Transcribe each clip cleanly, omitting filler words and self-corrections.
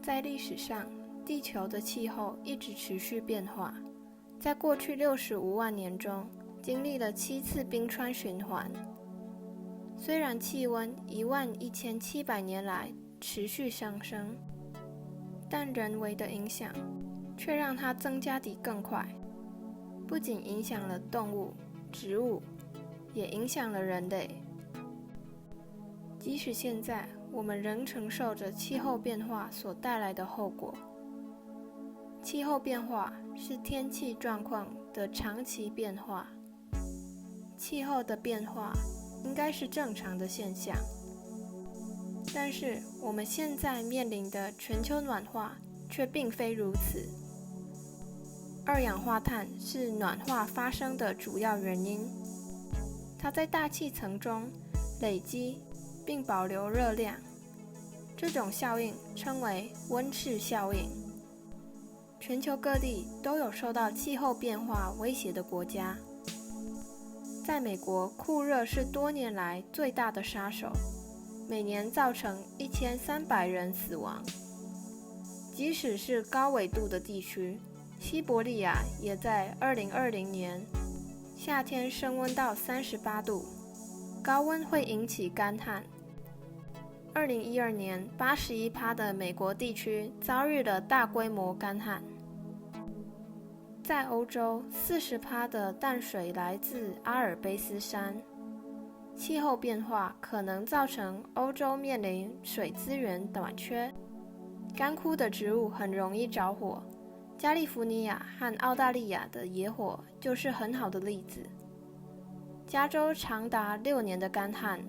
在历史上，地球的气候一直持续变化，在过去65万年中，经历了7次冰川循环。虽然气温11700年来持续上升，但人为的影响却让它增加得更快，不仅影响了动物、植物，也影响了人类。即使现在，我们仍承受着气候变化所带来的后果。气候变化是天气状况的长期变化，气候的变化应该是正常的现象，但是我们现在面临的全球暖化却并非如此。二氧化碳是暖化发生的主要原因，它在大气层中累积并保留热量，这种效应称为温室效应。全球各地都有受到气候变化威胁的国家。在美国，酷热是多年来最大的杀手，每年造成1300人死亡。即使是高纬度的地区，西伯利亚也在2020年夏天升温到38度，高温会引起干旱。2012年，81%的美国地区遭遇了大规模干旱。在欧洲，40%的淡水来自阿尔卑斯山。气候变化可能造成欧洲面临水资源短缺，干枯的植物很容易着火。加利福尼亚和澳大利亚的野火就是很好的例子。加州长达6年的干旱，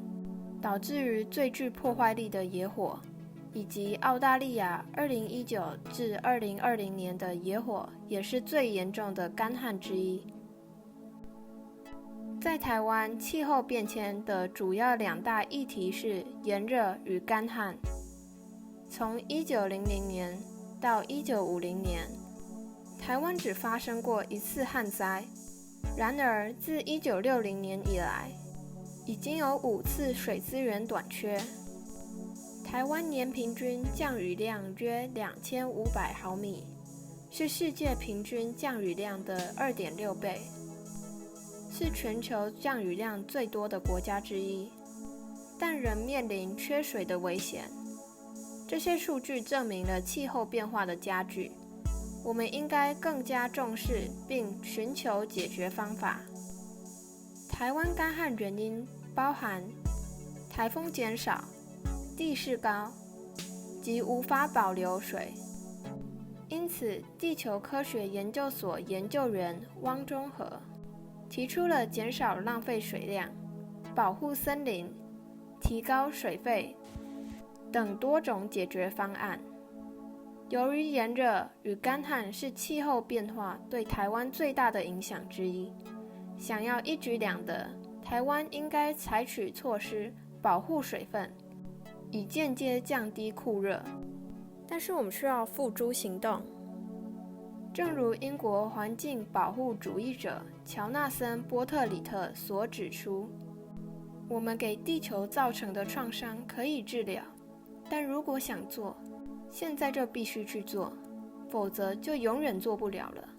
导致于最具破坏力的野火，以及澳大利亚2019至2020年的野火也是最严重的干旱之一。在台湾，气候变迁的主要2大议题是炎热与干旱。从1900年到1950年，台湾只发生过1次旱灾，然而自1960年以来，已经有5次水资源短缺。台湾年平均降雨量约2500毫米，是世界平均降雨量的2.6倍，是全球降雨量最多的国家之一，但仍面临缺水的危险。这些数据证明了气候变化的加剧，我们应该更加重视并寻求解决方法。台湾干旱原因包含台风减少、地势高及无法保留水，因此地球科学研究所研究员汪中和提出了减少浪费水量、保护森林、提高水费等多种解决方案。由于炎热与干旱是气候变化对台湾最大的影响之一，想要一举两得，台湾应该采取措施保护水分，以间接降低酷热。但是我们需要付诸行动。正如英国环境保护主义者乔纳森·波特里特所指出，我们给地球造成的创伤可以治疗，但如果想做，现在就必须去做，否则就永远做不了了。